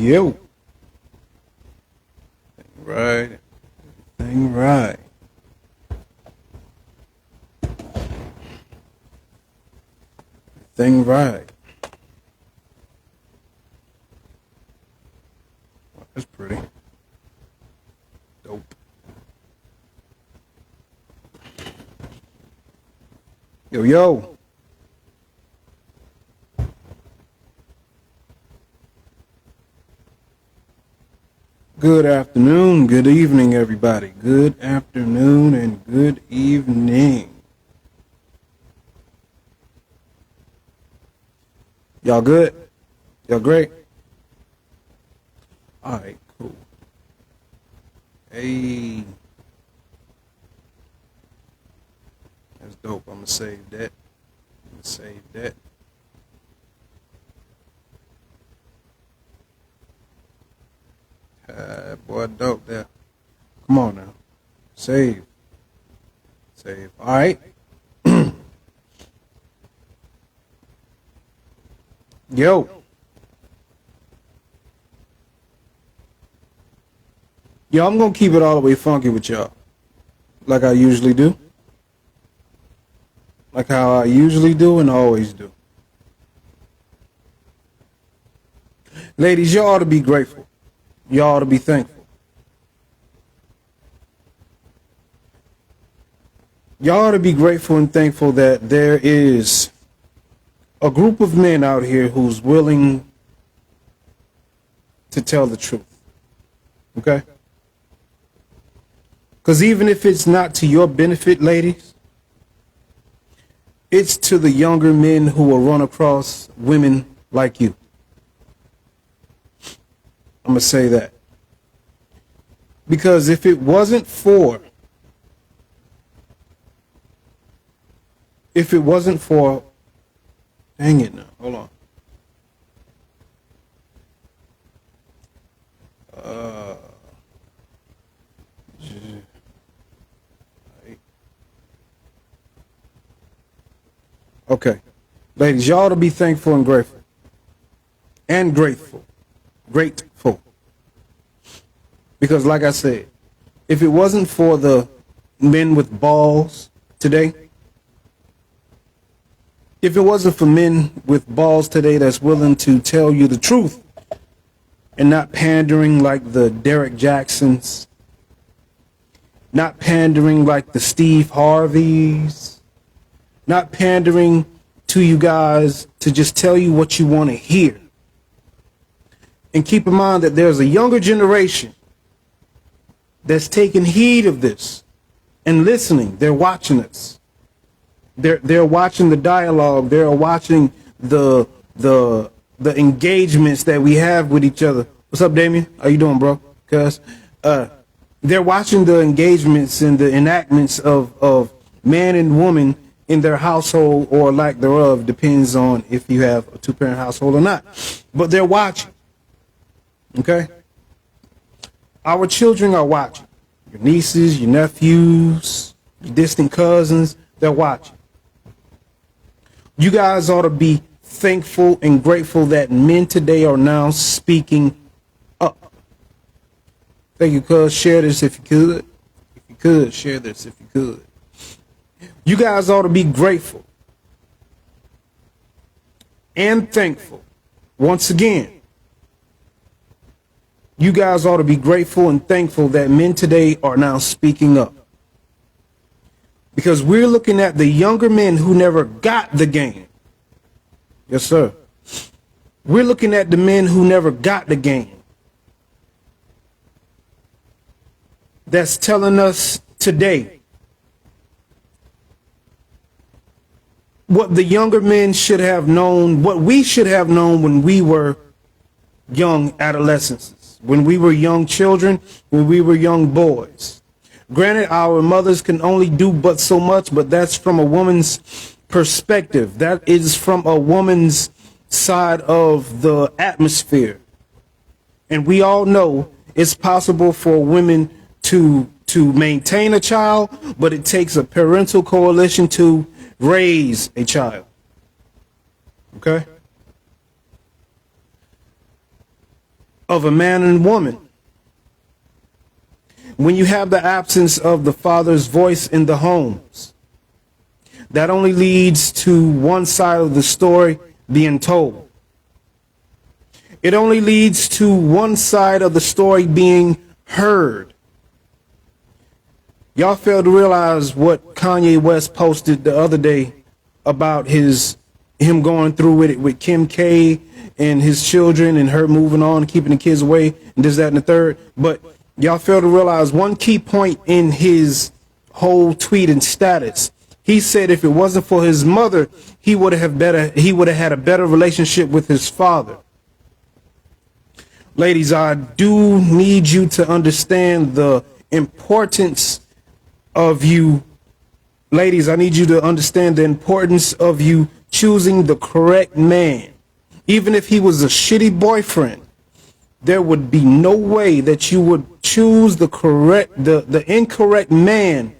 Yo. Right. Thing right. Thing right. That's pretty. Dope. Yo, yo. Good afternoon, good evening, everybody. Good afternoon and good evening. Y'all good? Y'all great? All right, cool. Hey. That's dope. I'm going to save that. Boy, dope there. Come on now. Save. All right. Yo. Yo, I'm going to keep it all the way funky with y'all. Like I usually do. Like how I usually do and always do. Ladies, y'all ought to be grateful. Y'all ought to be thankful. Y'all ought to be grateful and thankful that there is a group of men out here who's willing to tell the truth. Okay? Because even if it's not to your benefit, ladies, it's to the younger men who will run across women like you. I'm going to say that. Because if it wasn't for, dang it now, hold on. Okay. Ladies, y'all ought to be thankful and grateful. And grateful. Grateful. Because like I said, if it wasn't for the men with balls today, if it wasn't for men with balls today that's willing to tell you the truth and not pandering like the Derek Jacksons, not pandering like the Steve Harveys, not pandering to you guys to just tell you what you want to hear. And keep in mind that there's a younger generation that's taking heed of this and listening. They're watching us. They're watching the dialogue. They're watching the engagements that we have with each other. What's up, Damien? How you doing, bro? Cuz they're watching the engagements and the enactments of man and woman in their household or lack thereof, depends on if you have a two-parent household or not. But they're watching. Okay? Our children are watching. Your nieces, your nephews, your distant cousins, they're watching. You guys ought to be thankful and grateful that men today are now speaking up. Thank you, cuz. Share this if you could. If you could, share this if you could. You guys ought to be grateful and thankful. Once again, you guys ought to be grateful and thankful that men today are now speaking up. Because we're looking at the younger men who never got the game. Yes, sir. We're looking at the men who never got the game. That's telling us today what the younger men should have known, what we should have known when we were young adolescents, when we were young children, when we were young boys. Granted, our mothers can only do but so much, but that's from a woman's perspective. That is from a woman's side of the atmosphere. And we all know it's possible for women to maintain a child, but it takes a parental coalition to raise a child. Okay? of a man and woman. When you have the absence of the father's voice in the homes, that only leads to one side of the story being told. It only leads to one side of the story being heard. Y'all fail to realize what Kanye West posted the other day about him going through it with Kim K and his children and her moving on, keeping the kids away, and this, that, and the third. But y'all fail to realize one key point in his whole tweet and status. He said if it wasn't for his mother, he would have had a better relationship with his father. Ladies, I do need you to understand the importance of you. Ladies, I need you to understand the importance of you choosing the correct man. Even if he was a shitty boyfriend, there would be no way that you would choose the incorrect man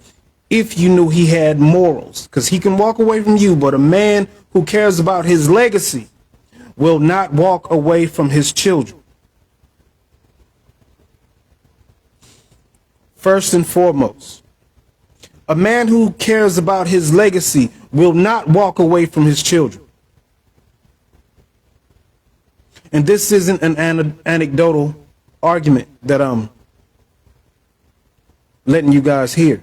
if you knew he had morals. Because he can walk away from you, but a man who cares about his legacy will not walk away from his children. First and foremost, a man who cares about his legacy will not walk away from his children. And this isn't an anecdotal argument that I'm letting you guys hear.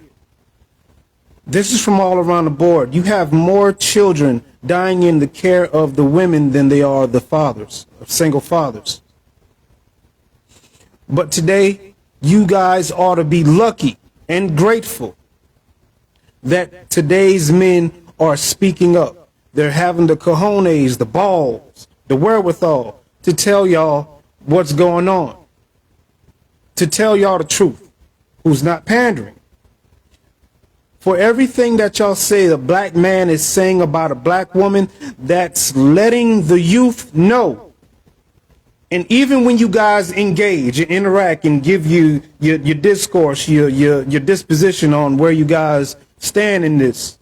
This is from all around the board. You have more children dying in the care of the women than they are the fathers, single fathers. But today, you guys ought to be lucky and grateful that today's men are speaking up. They're having the cojones, the balls, the wherewithal to tell y'all what's going on, to tell y'all the truth, who's not pandering. For everything that y'all say a black man is saying about a black woman, that's letting the youth know. And even when you guys engage and interact and give you your discourse, your disposition on where you guys stand in this,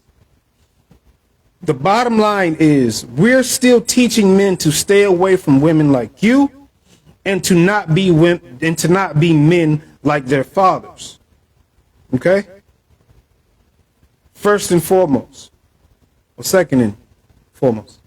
the bottom line is we're still teaching men to stay away from women like you and to not be men like their fathers. Okay? First and foremost, or second and foremost.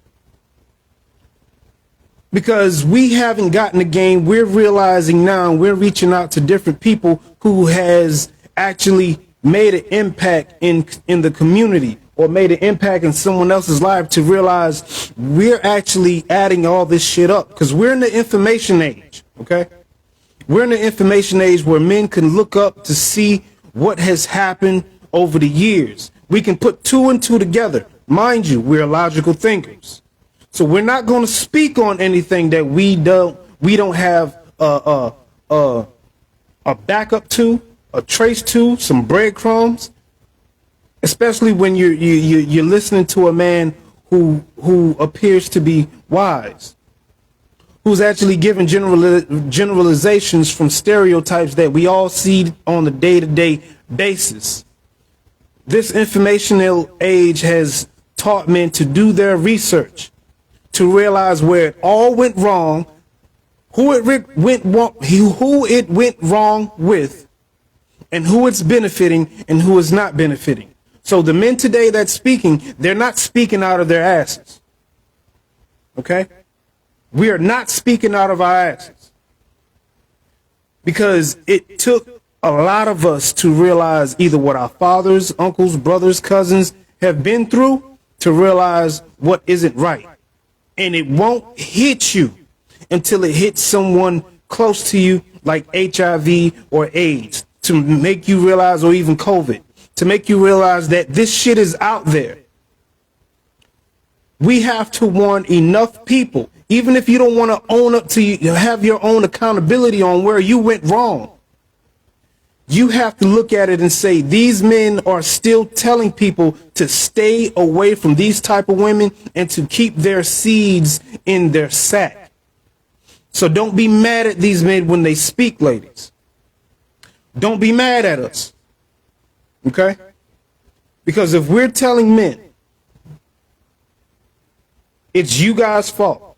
Because we haven't gotten the game, we're realizing now, we're reaching out to different people who has actually made an impact in the community or made an impact in someone else's life to realize we're actually adding all this shit up. Because we're in the information age, okay? We're in the information age where men can look up to see what has happened over the years. We can put two and two together. Mind you, we're logical thinkers. So we're not going to speak on anything that we don't have a backup to, a trace to, some breadcrumbs. Especially when you're listening to a man who appears to be wise, who's actually giving generalizations from stereotypes that we all see on a day-to-day basis. This informational age has taught men to do their research, to realize where it all went wrong, who it went wrong with, and who it's benefiting and who is not benefiting. So the men today that's speaking, they're not speaking out of their asses. Okay? We are not speaking out of our asses. Because it took a lot of us to realize either what our fathers, uncles, brothers, cousins have been through to realize what isn't right. And it won't hit you until it hits someone close to you like HIV or AIDS to make you realize, or even COVID, to make you realize that this shit is out there. We have to warn enough people, even if you don't want to own up to you, have your own accountability on where you went wrong. You have to look at it and say, these men are still telling people to stay away from these type of women and to keep their seeds in their sack. So don't be mad at these men when they speak, ladies. Don't be mad at us. Okay? Because if we're telling men it's you guys' fault,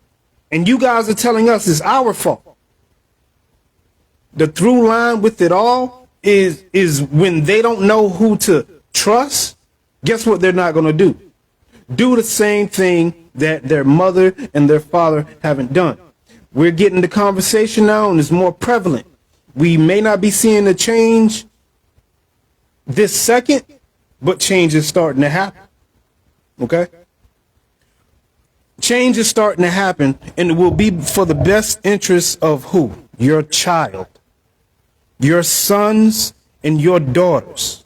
and you guys are telling us it's our fault, The through line with it all is when they don't know who to trust, guess what they're not going to do? Do the same thing that their mother and their father haven't done. We're getting the conversation now, and it's more prevalent. We may not be seeing the change this second, but change is starting to happen. Okay? Change is starting to happen, and it will be for the best interest of who? Your child, your sons, and your daughters.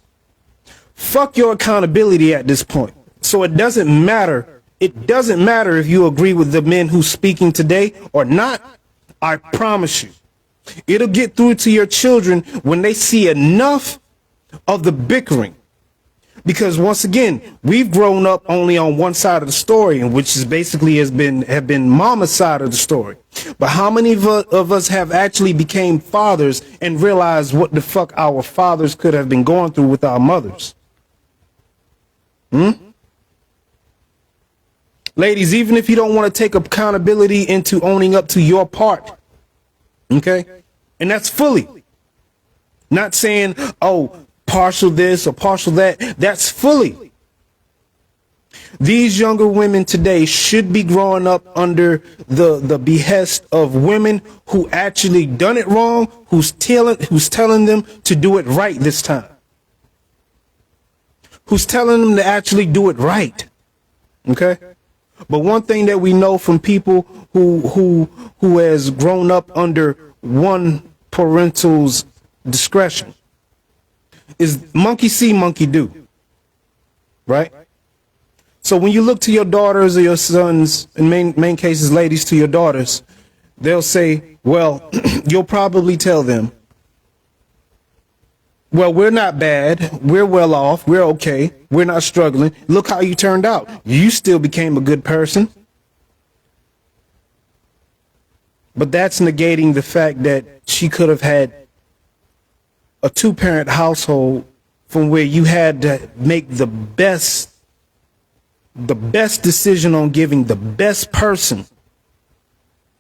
Fuck your accountability at this point. So it doesn't matter. It doesn't matter if you agree with the men who's speaking today or not. I promise you, it'll get through to your children when they see enough of the bickering. Because once again, we've grown up only on one side of the story, and which is basically have been mama's side of the story. But how many of us have actually became fathers and realized what the fuck our fathers could have been going through with our mothers? Ladies, even if you don't want to take accountability into owning up to your part, okay? And that's fully. Not saying, oh, partial this or partial that. That's fully. These younger women today should be growing up under the behest of women who actually done it wrong, who's telling them to do it right this time. Who's telling them to actually do it right. Okay? But one thing that we know from people who has grown up under one parental's discretion is monkey see, monkey do. Right? So when you look to your daughters or your sons, in main cases, ladies, to your daughters, they'll say, well, you'll probably tell them, well, we're not bad. We're well off. We're okay. We're not struggling. Look how you turned out. You still became a good person. But that's negating the fact that she could have had a two-parent household from where you had to make the best decision on giving the best person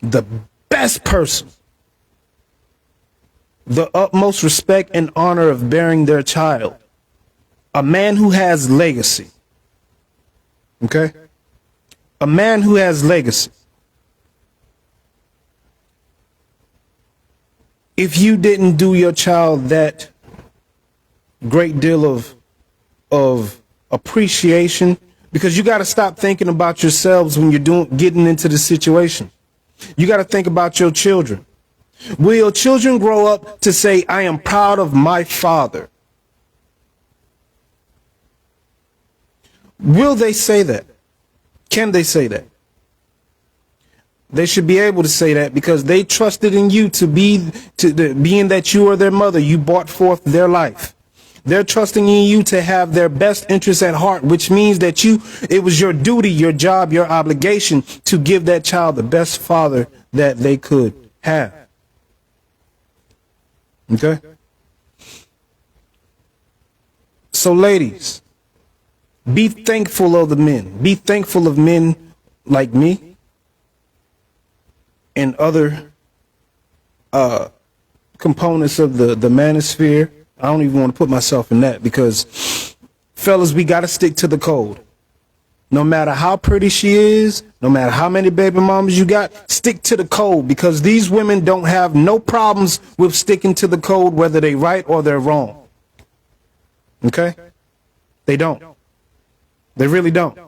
the utmost respect and honor of bearing their child. A man who has legacy. Okay? A man who has legacy. If you didn't do your child that great deal of appreciation, because you got to stop thinking about yourselves when you're getting into the situation. You got to think about your children. Will your children grow up to say, I am proud of my father? Will they say that? Can they say that? They should be able to say that because they trusted in you being that you are their mother. You brought forth their life. They're trusting in you to have their best interests at heart, which means that it was your duty, your job, your obligation to give that child the best father that they could have. Okay? So ladies, be thankful of the men. Be thankful of men like me and other components of the manosphere. I don't even want to put myself in that because, fellas, we got to stick to the code. No matter how pretty she is, no matter how many baby mamas you got, stick to the code because these women don't have no problems with sticking to the code, whether they right or they're wrong. Okay? They don't. They really don't.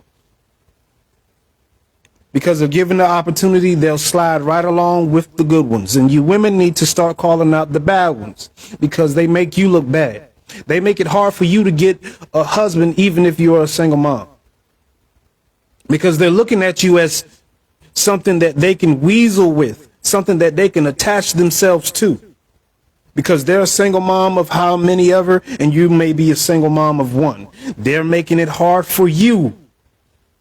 Because if given the opportunity, they'll slide right along with the good ones. And you women need to start calling out the bad ones because they make you look bad. They make it hard for you to get a husband even if you're a single mom. Because they're looking at you as something that they can weasel with, something that they can attach themselves to. Because they're a single mom of how many ever, and you may be a single mom of one. They're making it hard for you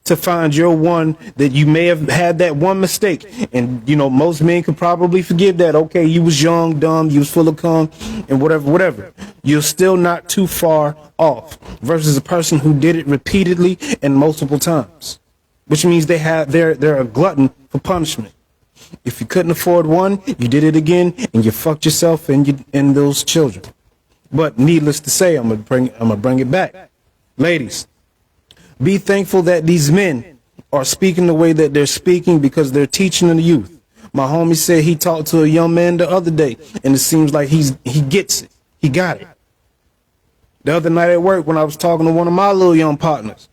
to find your one that you may have had that one mistake. And, you know, most men could probably forgive that. Okay, you was young, dumb, you was full of cum, and whatever. You're still not too far off versus a person who did it repeatedly and multiple times. Which means they're a glutton for punishment. If you couldn't afford one, you did it again, and you fucked yourself and those children. But needless to say, I'm gonna bring it back. Ladies, be thankful that these men are speaking the way that they're speaking because they're teaching the youth. My homie said he talked to a young man the other day, and it seems like he gets it. He got it. The other night at work, when I was talking to one of my little young partners,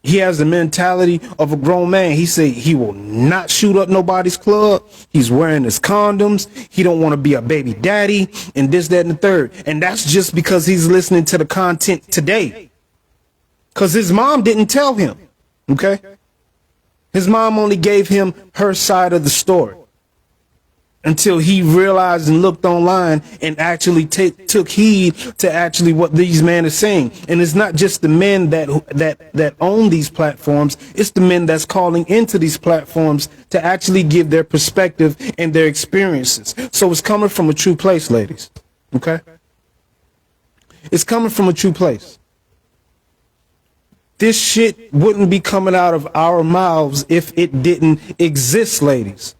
he has the mentality of a grown man. He said he will not shoot up nobody's club. He's wearing his condoms. He don't want to be a baby daddy and this, that, and the third. And that's just because he's listening to the content today. Because his mom didn't tell him. Okay? His mom only gave him her side of the story until he realized and looked online and actually took heed to actually what these men are saying. And it's not just the men that own these platforms. It's the men that's calling into these platforms to actually give their perspective and their experiences. So it's coming from a true place, ladies. Okay? It's coming from a true place. This shit wouldn't be coming out of our mouths if it didn't exist, ladies.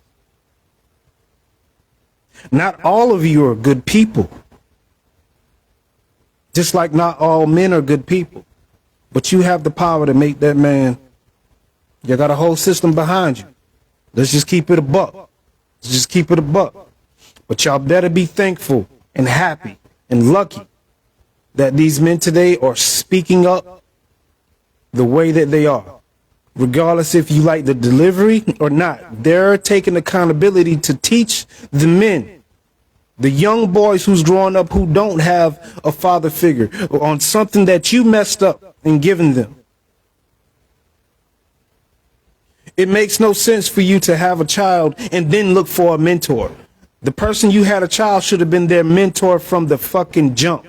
Not all of you are good people. Just like not all men are good people. But you have the power to make that man. You got a whole system behind you. Let's just keep it a buck. Let's just keep it a buck. But y'all better be thankful and happy and lucky that these men today are speaking up the way that they are. Regardless if you like the delivery or not, they're taking accountability to teach the men, the young boys who's growing up who don't have a father figure, on something that you messed up and given them. It makes no sense for you to have a child and then look for a mentor. The person you had a child should have been their mentor from the fucking jump.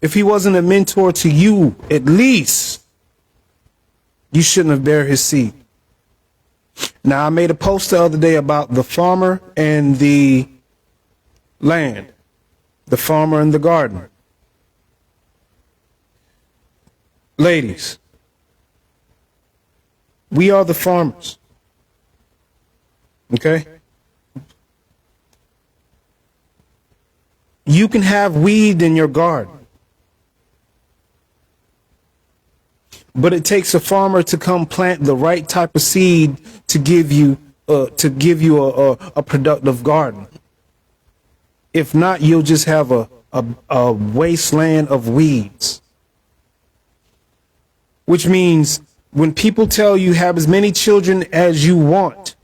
If he wasn't a mentor to you, at least you shouldn't have bare his seed. Now, I made a post the other day about the farmer and the land, the farmer and the garden. Ladies, we are the farmers. Okay? You can have weed in your garden, but it takes a farmer to come plant the right type of seed to give you a productive garden. If not, you'll just have a wasteland of weeds. Which means when people tell you have as many children as you want,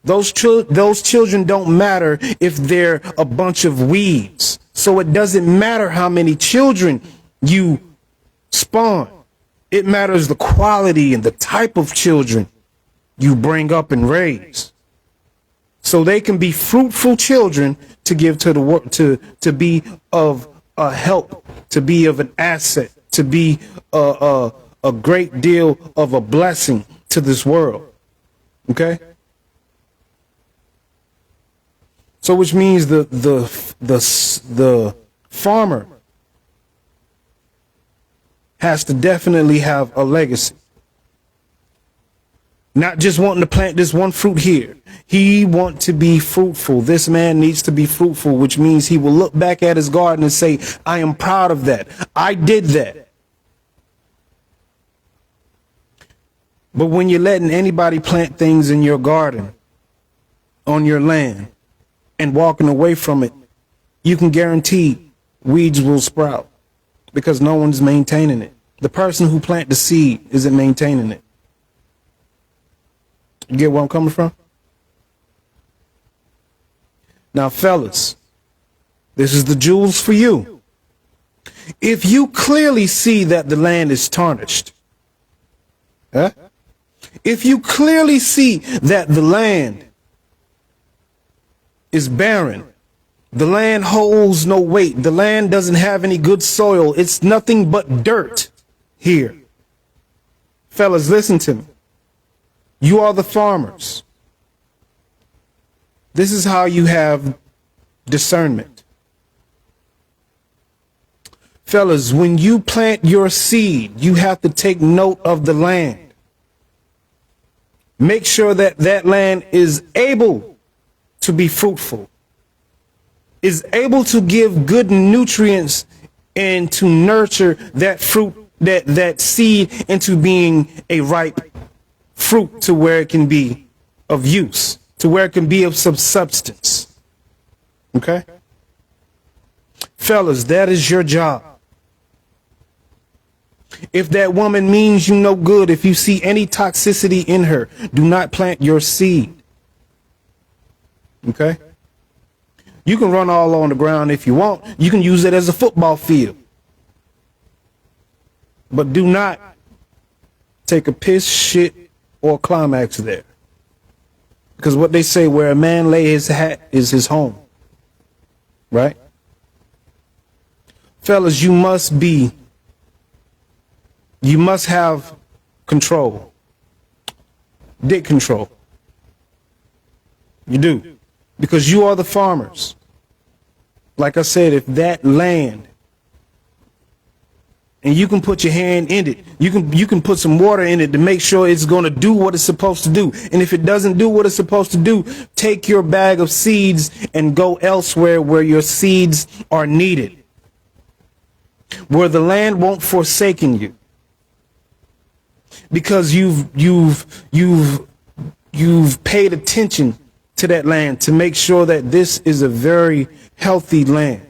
those children don't matter if they're a bunch of weeds. So it doesn't matter how many children you spawn. It matters the quality and the type of children you bring up and raise. So they can be fruitful children to give to the world, to be of a help, to be of an asset, to be a great deal of a blessing to this world. Okay? So which means the farmer has to definitely have a legacy. Not just wanting to plant this one fruit here. He wants to be fruitful. This man needs to be fruitful, which means he will look back at his garden and say, I am proud of that. I did that. But when you're letting anybody plant things in your garden, on your land, and walking away from it, you can guarantee weeds will sprout because no one's maintaining it. The person who planted the seed isn't maintaining it. You get where I'm coming from? Now, fellas, this is the jewels for you. If you clearly see that the land is tarnished, if you clearly see that the land is barren, the land holds no weight, the land doesn't have any good soil, it's nothing but dirt here. Fellas, listen to me. You are the farmers. This is how you have discernment. Fellas, when you plant your seed, you have to take note of the land. Make sure that that land is able to be fruitful, is able to give good nutrients and to nurture that fruit, that seed into being a ripe fruit to where it can be of use, to where it can be of some substance. Okay? Fellas, that is your job. If that woman means you no good, if you see any toxicity in her, do not plant your seed. Okay? You can run all on the ground if you want. You can use it as a football field. But do not take a piss, shit, or climax there. Because what they say, where a man lay his hat is his home. Right? Fellas, you must have control. Dick control. You do. Because you are the farmers. Like I said, if that land, and you can put your hand in it, you can put some water in it to make sure it's going to do what it's supposed to do. And if it doesn't do what it's supposed to do, take your bag of seeds and go elsewhere where your seeds are needed, where the land won't forsaken you, because you've paid attention to that land to make sure that this is a very healthy land.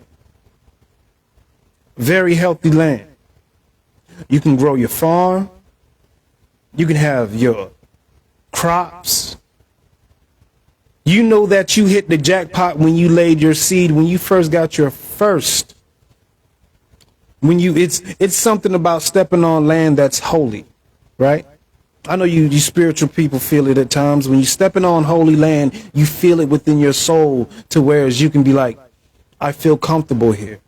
Very healthy land. You can grow your farm. You can have your crops. You know that you hit the jackpot when you laid your seed, when you first got your first. It's something about stepping on land that's holy, right? I know you spiritual people feel it at times. When you're stepping on holy land, you feel it within your soul to whereas you can be like, I feel comfortable here.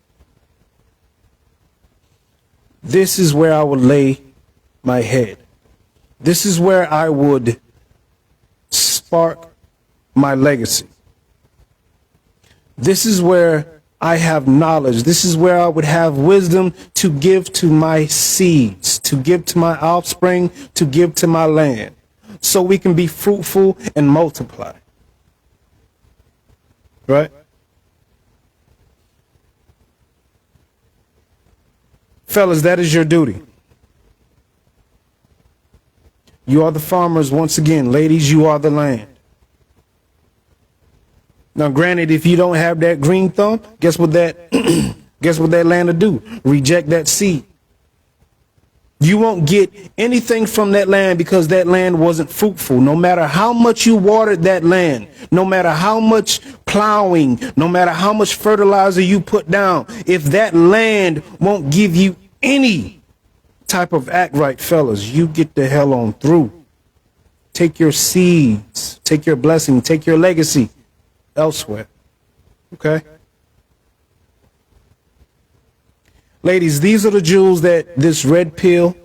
This is where I would lay my head. This is where I would spark my legacy. This is where I have knowledge. This is where I would have wisdom to give to my seeds, to give to my offspring, to give to my land, so we can be fruitful and multiply. Right? Fellas, that is your duty. You are the farmers once again. Ladies, you are the land. Now, granted, if you don't have that green thumb, guess what that land will do? Reject that seed. You won't get anything from that land because that land wasn't fruitful. No matter how much you watered that land, no matter how much plowing, no matter how much fertilizer you put down, if that land won't give you any type of act right, fellas, you get the hell on through. Take your seeds, take your blessing, take your legacy elsewhere. Okay? Ladies, these are the jewels that this red pill,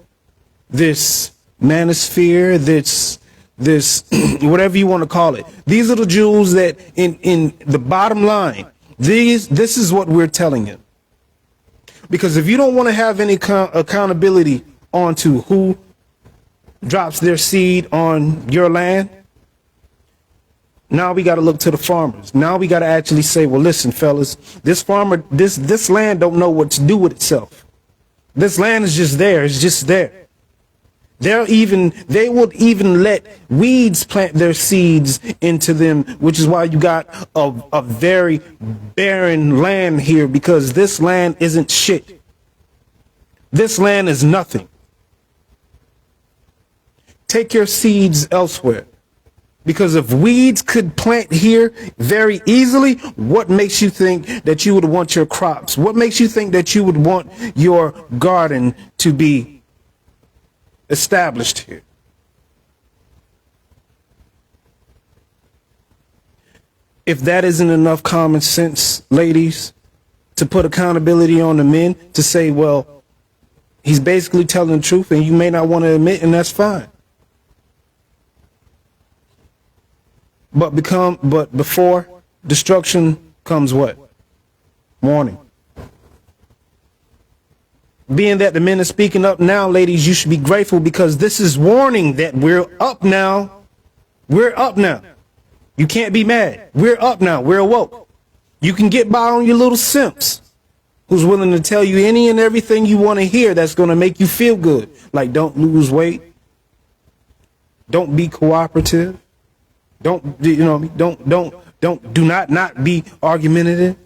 this manosphere, this whatever you want to call it, these are the jewels that in the bottom line, this is what we're telling you. Because if you don't want to have any accountability onto who drops their seed on your land, now we got to look to the farmers. Now we got to actually say, well, listen, fellas, this farmer, this land don't know what to do with itself. This land is just there. It's just there. They would even let weeds plant their seeds into them, which is why you got a very barren land here, because this land isn't shit. This land is nothing. Take your seeds elsewhere. Because if weeds could plant here very easily, what makes you think that you would want your crops? What makes you think that you would want your garden to be established here? If that isn't enough common sense, ladies, to put accountability on the men, to say, well, he's basically telling the truth and you may not want to admit, and that's fine. But before destruction comes what? Warning. Being that the men are speaking up now, ladies, you should be grateful, because this is warning that we're up now. We're up now. You can't be mad. We're up now. We're awoke. You can get by on your little simps who's willing to tell you any and everything you want to hear that's going to make you feel good. Like, don't lose weight. Don't be cooperative. Don't, do not be argumentative.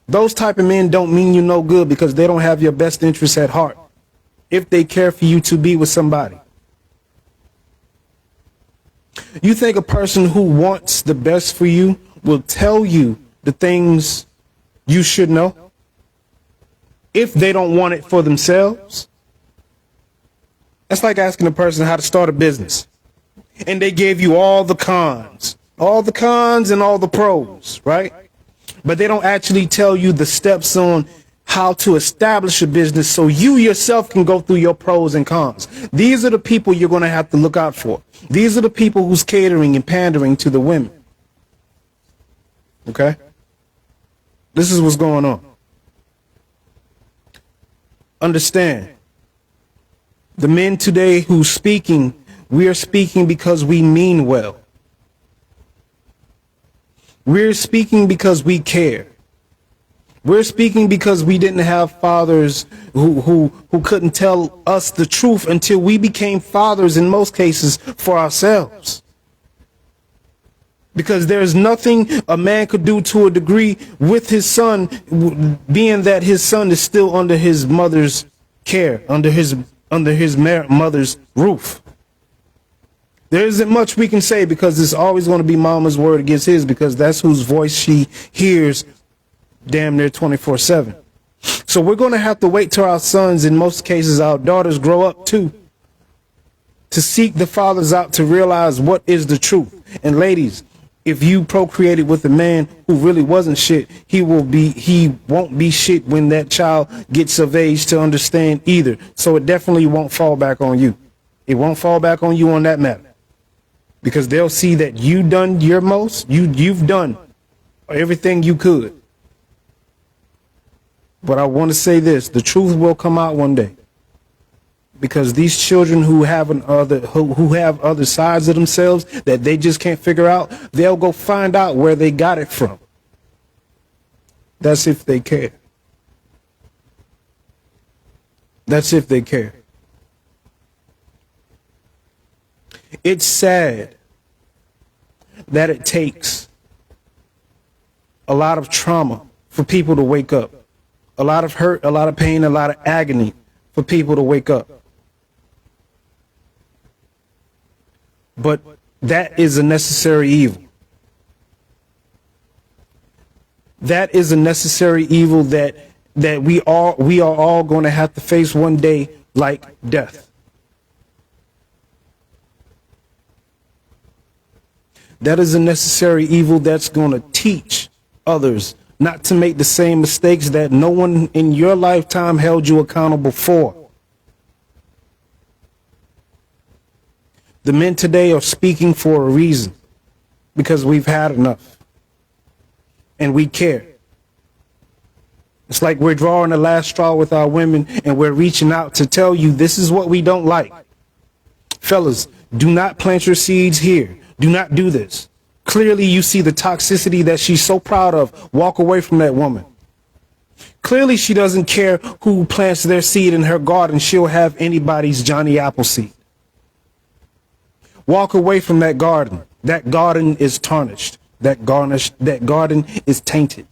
Those type of men don't mean you no good because they don't have your best interests at heart if they care for you to be with somebody. You think a person who wants the best for you will tell you the things you should know if they don't want it for themselves? That's like asking a person how to start a business and they gave you all the cons and all the pros, right? But they don't actually tell you the steps on how to establish a business so you yourself can go through your pros and cons. These are the people you're going to have to look out for. These are the people who's catering and pandering to the women. Okay? This is what's going on. Understand, the men today who's speaking, we are speaking because we mean well. We're speaking because we care. We're speaking because we didn't have fathers who couldn't tell us the truth until we became fathers in most cases for ourselves. Because there's nothing a man could do to a degree with his son, being that his son is still under his mother's care, under his mother's roof. There isn't much we can say because it's always going to be mama's word against his, because that's whose voice she hears damn near 24/7. So we're going to have to wait till our sons, in most cases our daughters, grow up too, to seek the fathers out to realize what is the truth. And ladies, if you procreated with a man who really wasn't shit, he won't be shit when that child gets of age to understand either. So it definitely won't fall back on you. It won't fall back on you on that matter. Because they'll see that you done your most, you've done everything you could. But I want to say this, the truth will come out one day. Because these children who have other sides of themselves that they just can't figure out, they'll go find out where they got it from. That's if they care. That's if they care. It's sad that it takes a lot of trauma for people to wake up. A lot of hurt, a lot of pain, a lot of agony for people to wake up. But that is a necessary evil. That is a necessary evil that we are all going to have to face one day, like death. That is a necessary evil that's going to teach others not to make the same mistakes that no one in your lifetime held you accountable for. The men today are speaking for a reason, because we've had enough and we care. It's like we're drawing the last straw with our women and we're reaching out to tell you this is what we don't like. Fellas, do not plant your seeds here. Do not do this. Clearly you see the toxicity that she's so proud of. Walk away from that woman. Clearly she doesn't care who plants their seed in her garden. She'll have anybody's Johnny Appleseed. Walk away from that garden. That garden is tarnished. That garden is tainted.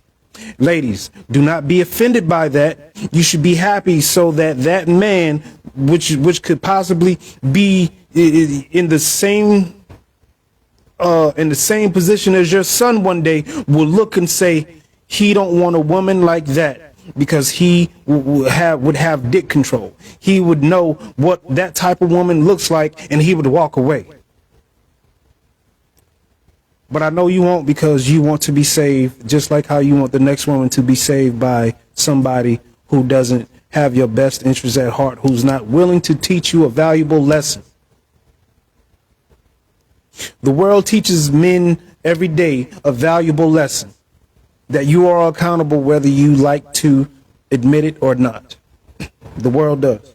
Ladies, do not be offended by that. You should be happy so that that man, which could possibly be in the same position as your son one day, will look and say he don't want a woman like that because he would have dick control. He would know what that type of woman looks like and he would walk away. But I know you won't, because you want to be saved just like how you want the next woman to be saved by somebody who doesn't have your best interests at heart, who's not willing to teach you a valuable lesson. The world teaches men every day a valuable lesson, that you are accountable whether you like to admit it or not. The world does.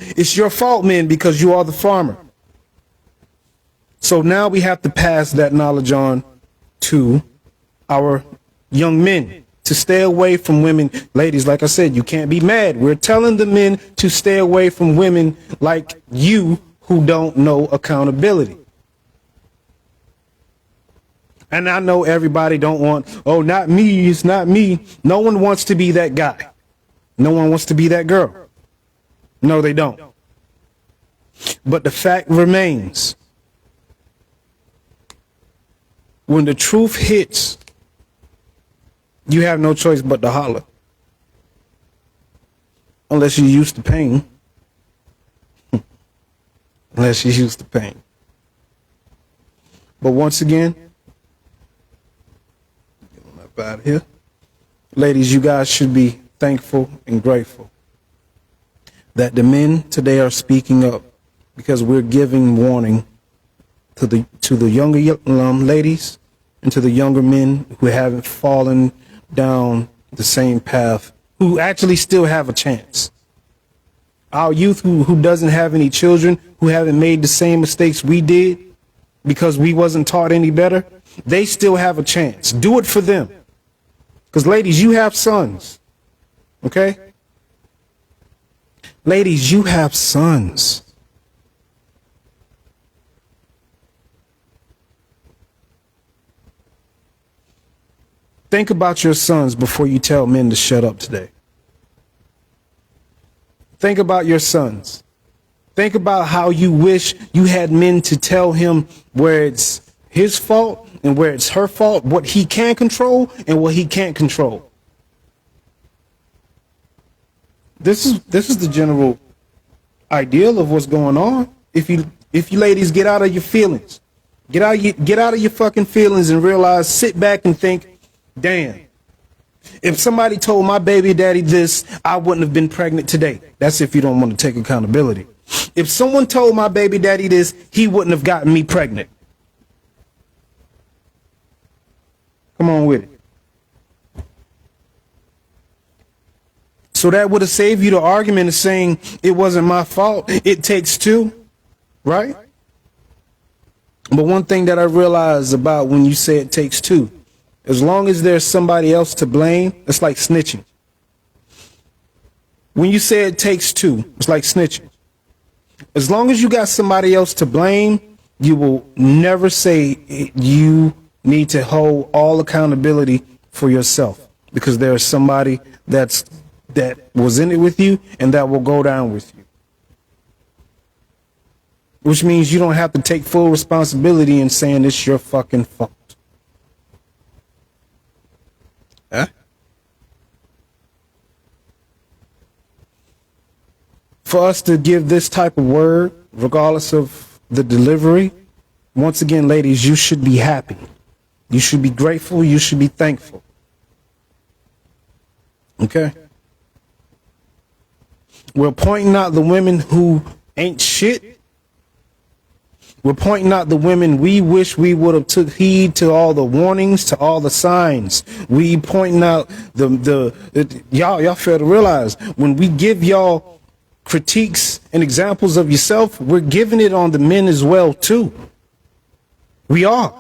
It's your fault, men, because you are the farmer. So now we have to pass that knowledge on to our young men to stay away from women. Ladies, like I said, you can't be mad. We're telling the men to stay away from women like you who don't know accountability. And I know everybody don't want, oh, not me, it's not me. No one wants to be that guy. No one wants to be that girl. No, they don't. But the fact remains, when the truth hits, you have no choice but to holler. Unless you're used to pain. Unless you're used to pain. But once again, get on up out of here. Ladies, you guys should be thankful and grateful that the men today are speaking up, because we're giving warning to the younger ladies and to the younger men who haven't fallen down the same path, who actually still have a chance. Our youth who doesn't have any children, who haven't made the same mistakes we did because we wasn't taught any better, they still have a chance. Do it for them. Because ladies, you have sons. Okay? Ladies, you have sons. Think about your sons before you tell men to shut up today. Think about your sons. Think about how you wish you had men to tell him where it's his fault and where it's her fault, what he can control and what he can't control. This is the general ideal of what's going on. If you ladies get out of your feelings, get out of your fucking feelings and realize, sit back and think, damn, if somebody told my baby daddy this, I wouldn't have been pregnant today. That's if you don't want to take accountability. If someone told my baby daddy this, he wouldn't have gotten me pregnant. Come on with it. So that would have saved you the argument of saying it wasn't my fault. It takes two, right? But one thing that I realized about when you say it takes two, as long as there's somebody else to blame, it's like snitching. When you say it takes two, it's like snitching. As long as you got somebody else to blame, you will never say you need to hold all accountability for yourself, because there is somebody that was in it with you and that will go down with you. Which means you don't have to take full responsibility in saying it's your fucking fault. Huh? For us to give this type of word, regardless of the delivery, once again, ladies, you should be happy. You should be grateful. You should be thankful. Okay? We're pointing out the women who ain't shit. We're pointing out the women we wish we would have took heed to all the warnings, to all the signs. We pointing out y'all fail to realize when we give y'all critiques and examples of yourself, we're giving it on the men as well too. We are.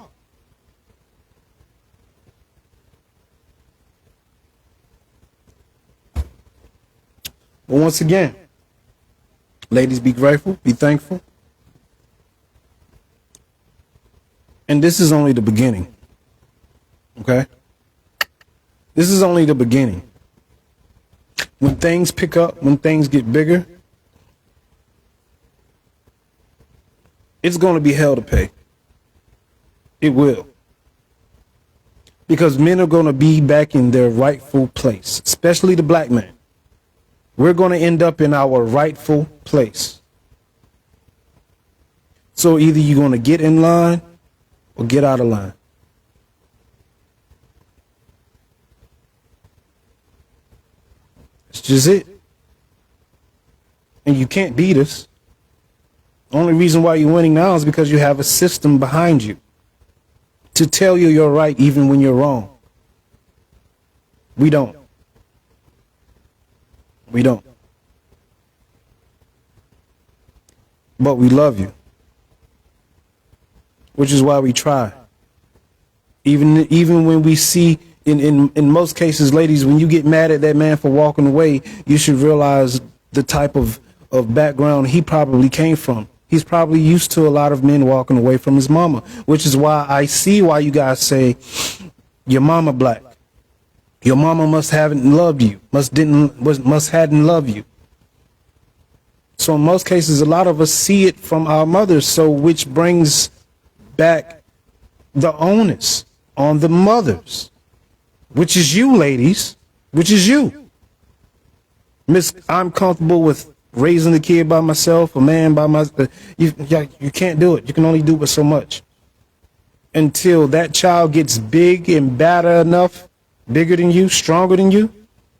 But once again, ladies, be grateful, be thankful. And this is only the beginning. Okay? This is only the beginning. When things pick up, when things get bigger, it's going to be hell to pay. It will. Because men are going to be back in their rightful place, especially the black man. We're going to end up in our rightful place. So either you're going to get in line or get out of line. That's just it. And you can't beat us. The only reason why you're winning now is because you have a system behind you to tell you you're right even when you're wrong. We don't. We don't. but we love you, which is why we try. Even when we see, in most cases, ladies, when you get mad at that man for walking away, you should realize the type of background he probably came from. He's probably used to a lot of men walking away from his mama, which is why I see why you guys say your mama black. Your mama must haven't loved you, must hadn't loved you. So in most cases, a lot of us see it from our mothers. So which brings back the onus on the mothers, which is you, ladies, which is you. Miss, I'm comfortable with raising the kid by myself, a man by myself. You can't do it. You can only do it so much. Until that child gets big and better enough, bigger than you, stronger than you,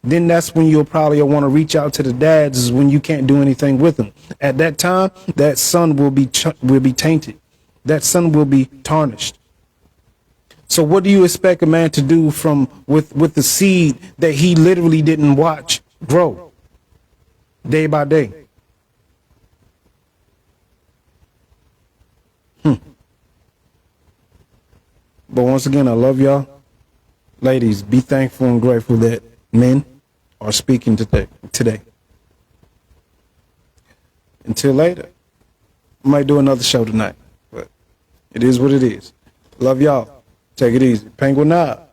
then that's when you'll probably want to reach out to the dads, is when you can't do anything with them. At that time, that son will be tainted. That son will be tarnished. So what do you expect a man to do with the seed that he literally didn't watch grow day by day? But once again, I love y'all. Ladies, be thankful and grateful that men are speaking today. Until later, I might do another show tonight, but it is what it is. Love y'all. Take it easy. Penguin out.